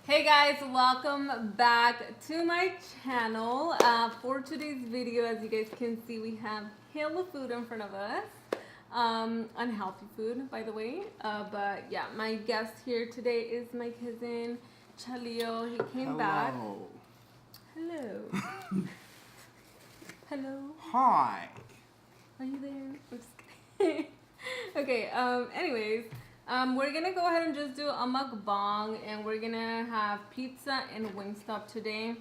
Hey guys, welcome back to my channel. For today's video, as you guys can see, we have hella food in front of us. Unhealthy food, by the way. But yeah, my guest here today is my cousin Chalio. He came back. Hello. Hello. Hi. Are you there? I'm just kidding. Okay, anyways, we're gonna go ahead and just do a mukbang, and we're gonna have pizza and Wingstop today.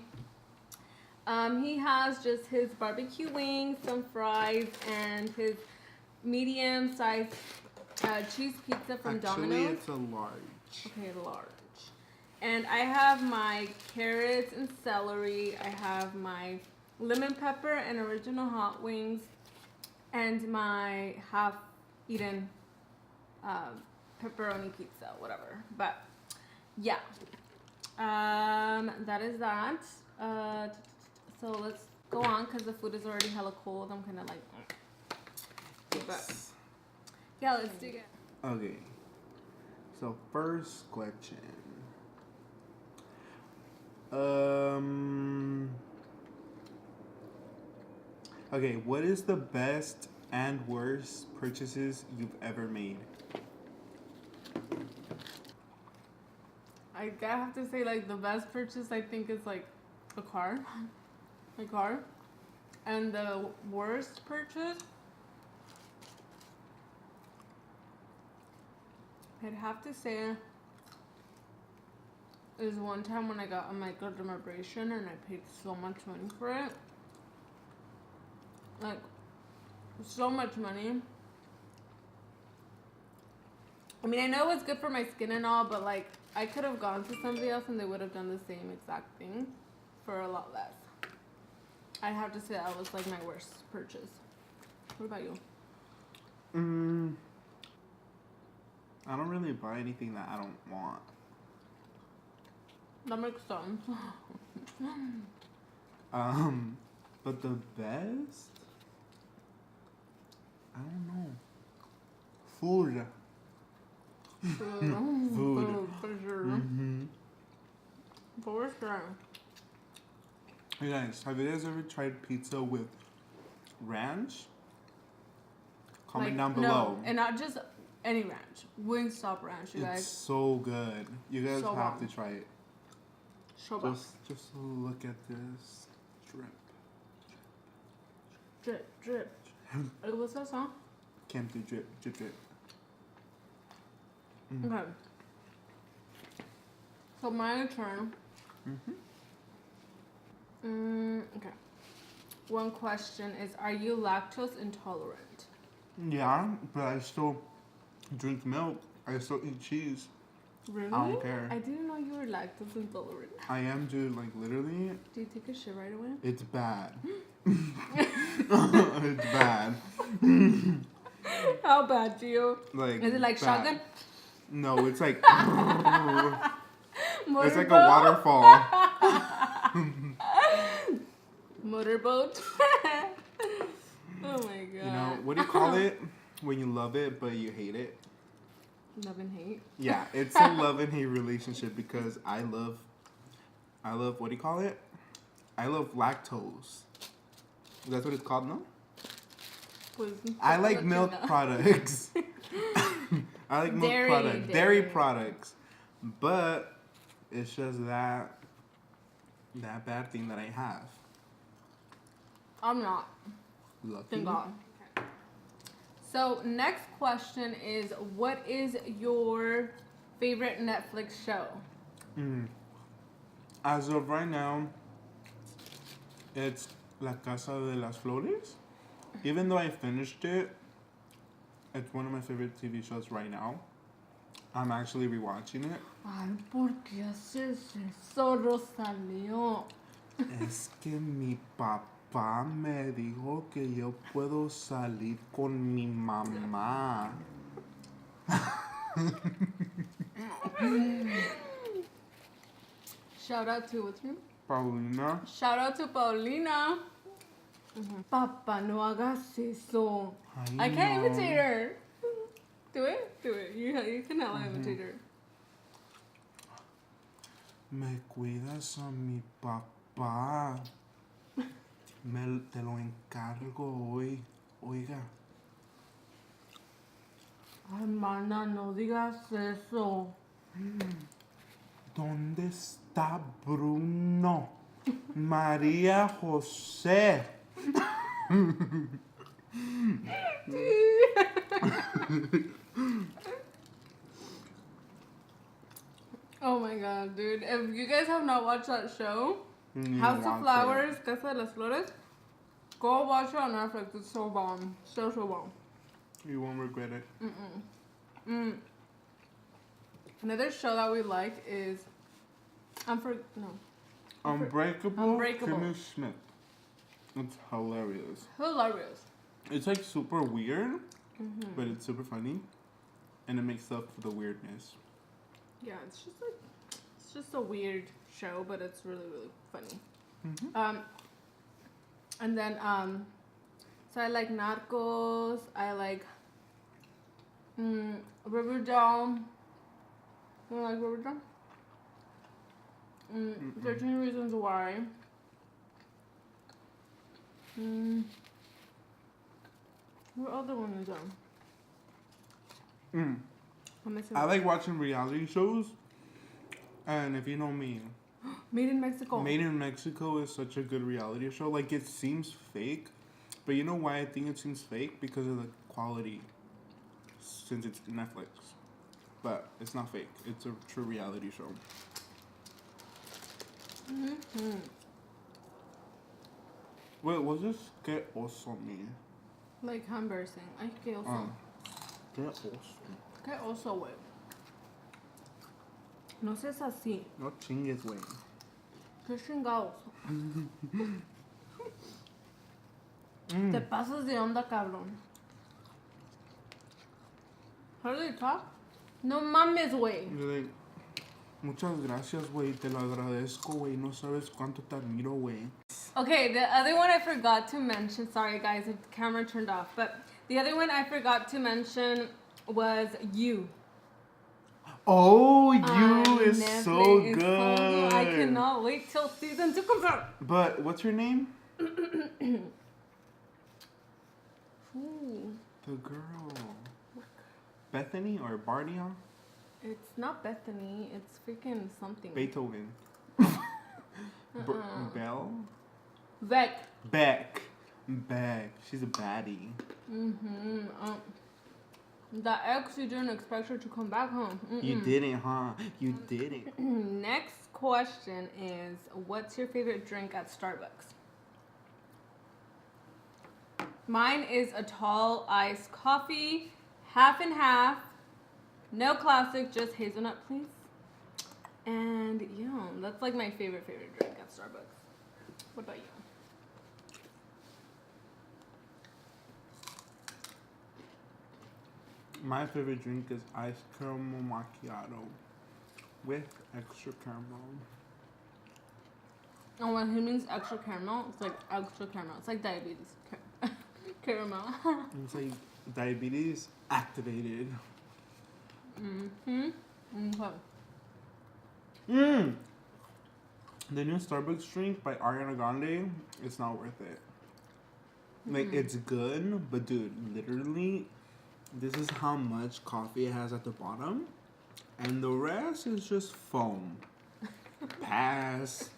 He has just his barbecue wings, some fries, and his medium-sized cheese pizza from Domino's. Actually, it's a large. Okay, large. And I have my carrots and celery. I have my lemon pepper and original hot wings, and my half-eaten pepperoni pizza, whatever. But yeah, that is that. So let's go on because the food is already hella cold. I'm kind of like, but yeah, let's do it. Okay. So first question. Okay, what is the best and worst purchases you've ever made? I have to say, like, the best purchase I think is like a car, and the worst purchase I'd have to say is one time when I got a microdermabrasion and I paid so much money for it, like so much money. I mean, I know it's good for my skin and all, but like I could have gone to somebody else and they would have done the same exact thing for a lot less. I have to say that was like my worst purchase. What about you? I don't really buy anything that I don't want. That makes sense. But the best? I don't know. Food. Food for sure. Mm-hmm. For sure. Hey guys, have you guys ever tried pizza with ranch? Comment Like, down below. No, and not just any ranch. Wingstop ranch, you guys. It's so good. You guys So have bomb. to try it. So bomb. Just look at this drip. Drip, drip. What's that song? Can't do drip, drip, drip. Okay. So my turn. Okay. One question is, are you lactose intolerant? Yeah, but I still drink milk. I still eat cheese. Really? I don't care. I didn't know you were lactose intolerant. I am, dude. Like, literally, Do you take a shit right away? it's bad. It's bad. How bad do you? Like, Is it like bad. shotgun? No, it's like... Motorboat? It's like a waterfall. Motorboat? Oh my god. You know, what do you call it when you love it but you hate it? Love and hate? Yeah, it's a love and hate relationship because I love, what do you call it? I love lactose. That's what it's called, no? I like milk products. I like milk products. Dairy products. But it's just that bad thing that I have. I'm not. Lucky. Thank God. Okay. So next question is, what is your favorite Netflix show? As of right now, it's La Casa de las Flores. Even though I finished it, it's one of my favorite TV shows right now. I'm actually rewatching it. Ay, ¿por qué haces eso, Rosalío? Es que mi papá me dijo que yo puedo salir con mi mamá. Shout out to, what's her name? Paulina. Shout out to Paulina. Papa, no hagas eso. I can't imitate her. Do it. You can hella imitate her. Me cuidas a mi papá. Te lo encargo hoy. Oiga. Ay, mana, no digas eso. ¿Dónde está Bruno? María José. Oh my god, dude. If you guys have not watched that show, You House of watch Flowers, Casa de las Flores, go watch it on Netflix. It's so bomb. So bomb. it. You won't regret it. Another show that we like is Unbreakable. Unbreakable. Kimmy Schmidt. It's hilarious. Hilarious. It's like super weird, but it's super funny, and it makes up for the weirdness. Yeah, it's just a weird show, but it's really funny. And then so I like Narcos. I like Riverdale. You like Riverdale? 13 Reasons Why. What other one is on? I like watching reality shows, and if you know me, Made in Mexico. Made in Mexico is such a good reality show. Like, it seems fake, but you know why I think it seems fake? Because of the quality, since it's Netflix. But it's not fake. It's a true reality show. Wait, was this Que Oso me? Like how embarrassing. Ay, qué oso. Que Oso. Qué oso, güey. No seas así. No chingues, güey. Qué chingados. Te pasas de onda, cabrón. How do they talk? No mames, güey. Like, muchas gracias, güey. Te lo agradezco, güey. No sabes cuánto te admiro, güey. Okay, the other one I forgot to mention. Sorry, guys, the camera turned off. But the other one I forgot to mention was You. Oh, You is Netflix so is good. I cannot wait till season 2 comes out. But what's her name? Ooh, The girl. Bethany or Bardia? it's not Bethany. It's freaking something. Beethoven. Belle? Beck. Beck. She's a baddie. The ex, you didn't expect her to come back home. You didn't, huh? You didn't. Next question is, what's your favorite drink at Starbucks? Mine is a tall iced coffee, half and half, no classic, just hazelnut, please. And yeah, that's like my favorite drink at Starbucks. What about you? My favorite drink is iced caramel macchiato with extra caramel. Oh, when he means extra caramel, it's like extra caramel. It's like diabetes caramel. It's like diabetes activated. Okay. The new Starbucks drink by Ariana Grande, it's not worth it. Like, it's good, but dude, literally, this is how much coffee it has at the bottom, and the rest is just foam. Pass.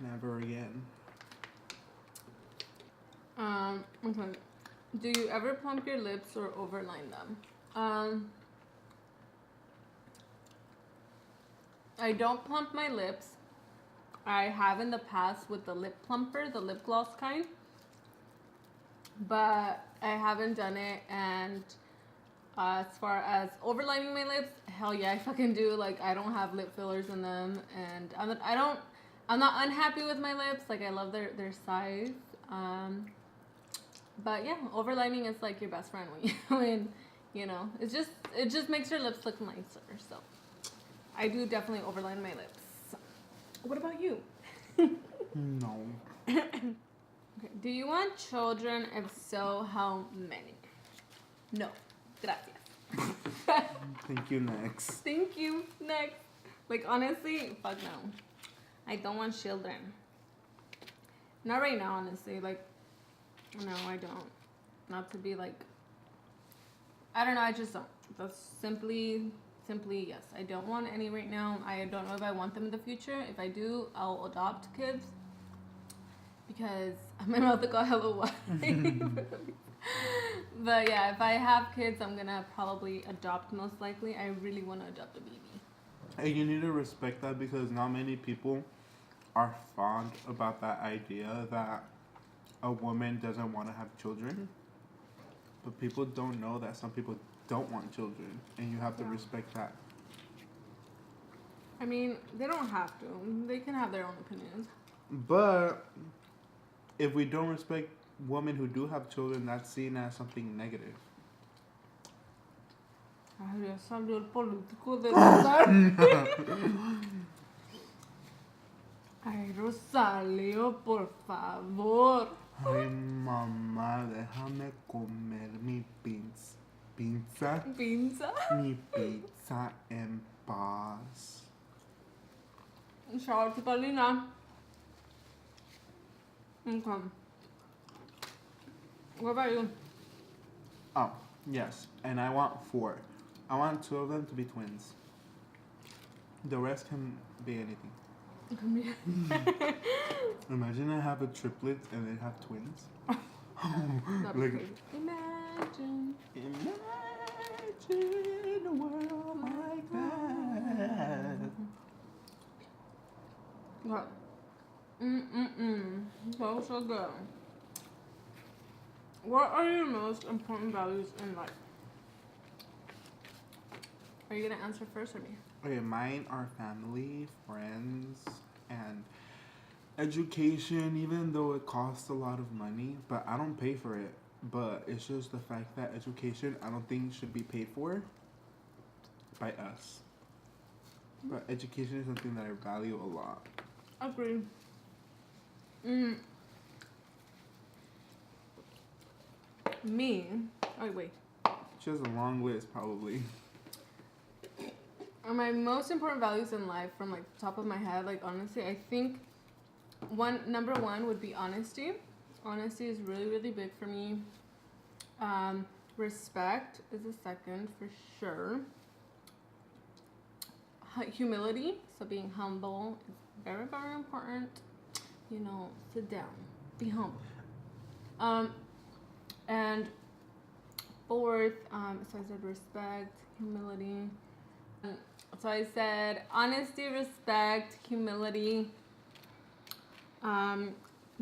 Never again. Okay. Do you ever plump your lips or overline them? I don't plump my lips. I have in the past with the lip plumper, the lip gloss kind. But I haven't done it, and as far as overlining my lips, hell yeah, I fucking do. Like, I don't have lip fillers in them, and I'm not unhappy with my lips. Like, I love their size. But yeah, overlining is like your best friend when you know, it just makes your lips look nicer. So I do definitely overline my lips. What about you? No. Okay. Do you want children? If so, how many? No. Gracias. Thank you, next. Thank you. Next. Like, honestly, fuck no. I don't want children. Not right now, honestly. Like, no, I don't. Not to be like, I don't know, I just don't. That's simply yes. I don't want any right now. I don't know if I want them in the future. If I do, I'll adopt kids. Because my mouth got hella wide. But yeah, if I have kids, I'm gonna probably adopt most likely. I really want to adopt a baby. And you need to respect that because not many people are fond about that idea that a woman doesn't want to have children. But people don't know that some people don't want children, and you have to respect that. I mean, they don't have to. They can have their own opinions. But if we don't respect women who do have children, that's seen as something negative. Ay, ya salió el político de Rosario. Ay, Rosario, por favor. Ay, mamá, déjame comer mi pizza. ¿Pinza? Mi pizza en paz. Shout out to Paulina. Okay. What about you? Oh, yes. And I want 4. I want 2 of them to be twins. The rest can be anything. Imagine I have a triplet and they have twins. That'd be Like, crazy. Imagine a world like that. What? So good. What are your most important values in life? Are you gonna answer first or me? Okay, mine are family, friends, and education, even though it costs a lot of money, but I don't pay for it. But it's just the fact that education, I don't think should be paid for by us. But education is something that I value a lot. Agree. Me? Oh, wait. She has a long list, probably. My most important values in life, from like the top of my head, like honestly, I think number one would be honesty. Honesty is really, really big for me. Respect is a second for sure. Humility, so being humble is very, very important. You know, sit down, be humble. And fourth, so I said respect, humility. So I said honesty, respect, humility,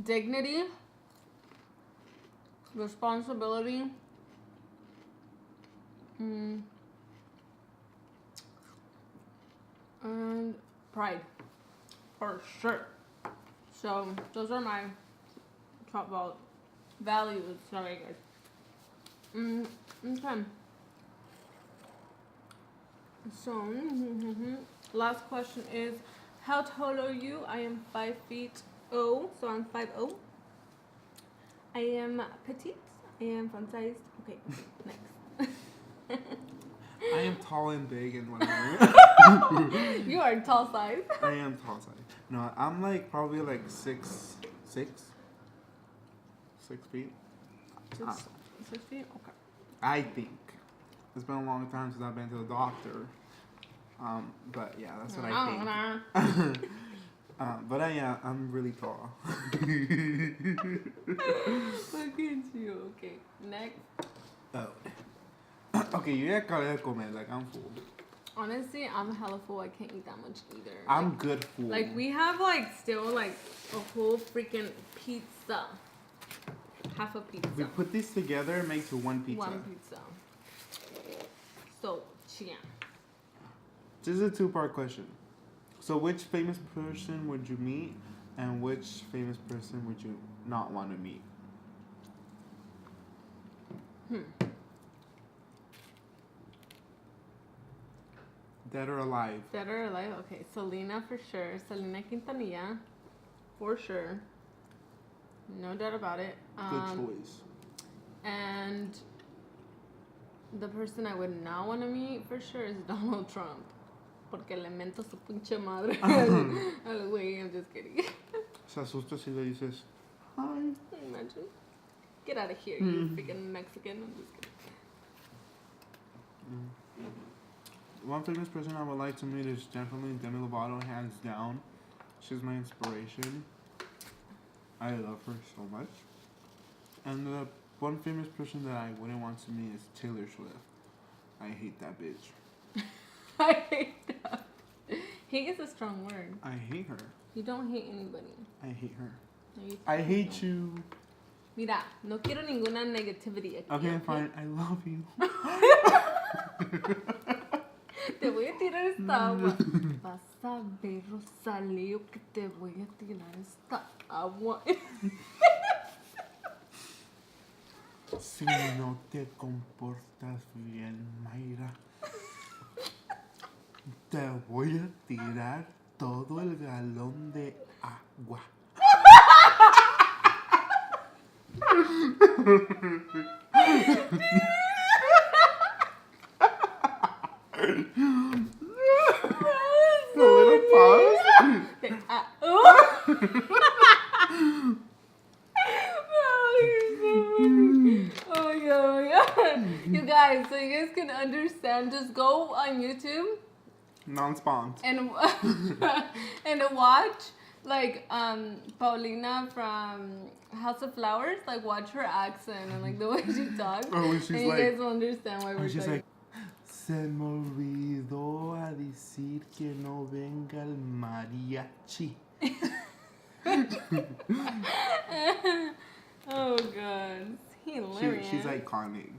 dignity, responsibility, and pride, for sure. So those are my top values. Sorry, guys. Okay. So, last question is, how tall are you? I am 5 feet 0, so I'm 5'0". I am petite. I am fun sized. Okay, next. I am tall and big and whatever. You are tall size. I am tall size. No, I'm like probably like 6 feet. 6 feet? Okay. I think. It's been a long time since I've been to the doctor. But yeah, that's what I think. But I'm really tall. Look at you. Okay, next. Oh. Okay, you acabé de comer, like I'm full. Honestly, I'm hella full. I can't eat that much either. I'm good full. Like, we have like still like a whole freaking pizza. Half a pizza. We put these together, it makes one pizza. One pizza. So, yeah. This is a 2-part question. So, which famous person would you meet, and which famous person would you not want to meet? Dead or alive? Dead or alive? Okay, Selena for sure. Selena Quintanilla. For sure. No doubt about it. Good choice. And The person I would not want to meet for sure is Donald Trump. Porque le mento su pinche madre al güey. I'm just kidding. Se asusta si le dices, hi. Imagine. Get out of here, you freaking Mexican. I'm just kidding. One famous person I would like to meet is definitely Demi Lovato, hands down. She's my inspiration. I love her so much. And the one famous person that I wouldn't want to meet is Taylor Swift. I hate that bitch. I hate that. Hate is a strong word. I hate her. You don't hate anybody. I hate her. No, you I hate you. Mira, no quiero ninguna negativity aquí. Okay, fine. I love you. Te voy a tirar esta agua. Vas a ver, Rosalío, que te voy a tirar esta agua. Si no te comportas bien, Mayra, te voy a tirar todo el galón de agua. A little pause. Oh my god. You guys, so you guys can understand, just go on YouTube Non-spawned. and and watch like Paulina from House of Flowers, like watch her accent and like the way she talks. Oh, when she's and you like, guys will understand why we're she's talking. like, se me olvidó a decir que no venga el mariachi. Oh god, it's hilarious. She's iconic.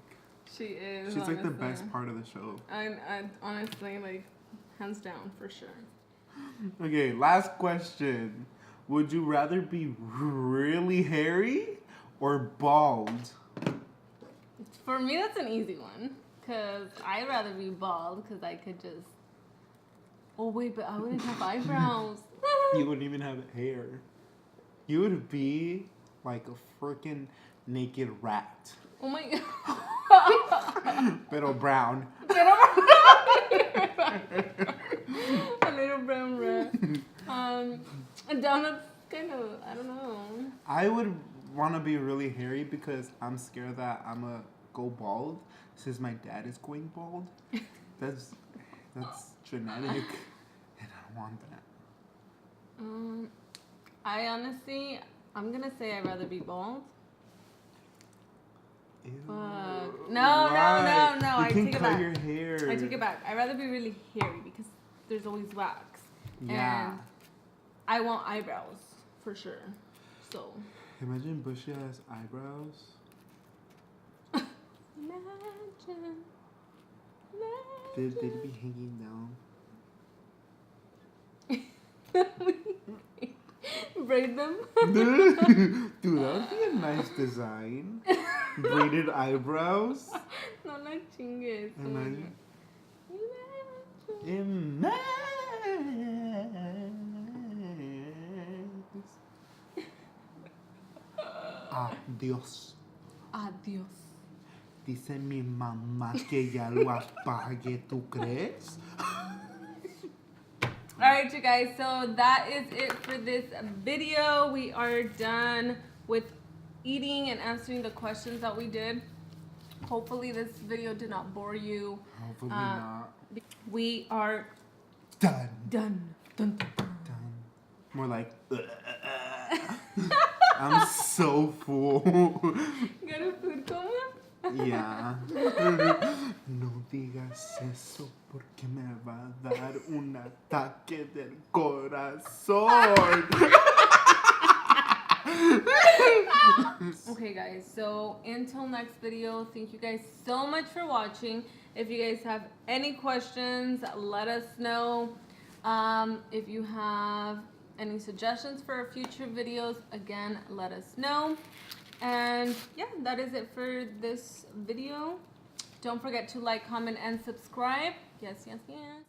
She is. She's like the honestly. best part of the show. I honestly, like, hands down for sure. Okay, last question. Would you rather be really hairy or bald? For me, that's an easy one. Because I'd rather be bald because I could just... Oh, wait, but I wouldn't have eyebrows. You wouldn't even have hair. You would be like a freaking naked rat. Oh my god. Pero brown. A little brown rat. And Donald's kind of, I don't know. I would want to be really hairy because I'm scared that I'm going to go bald since my dad is going bald. That's genetic, and I want that. I honestly, I'm gonna say I'd rather be bald. Ew. Fuck. No. You I can take it cut back. your hair. I take it back. I'd rather be really hairy because there's always wax. Yeah. And I want eyebrows for sure. So. Imagine bushy ass eyebrows. Imagine. They'd be hanging down. Braid them. Dude, that would be a nice design. Braided eyebrows. No la chingues. Imagine. Adiós. Adiós. Dice mi mamá que ya lo apague, ¿tú crees? Alright, you guys, so that is it for this video. We are done with eating and answering the questions that we did. Hopefully this video did not bore you. Hopefully not. We are Done. done. Dun, dun, dun. Done. More like, I'm so full. Got a food coma? Yeah. No digas eso porque me va a dar un ataque del corazón. Okay, guys, so until next video, thank you guys so much for watching. If you guys have any questions, let us know. If you have any suggestions for future videos, again, let us know. And yeah, that is it for this video. Don't forget to like, comment, and subscribe. Yes, yes, yes.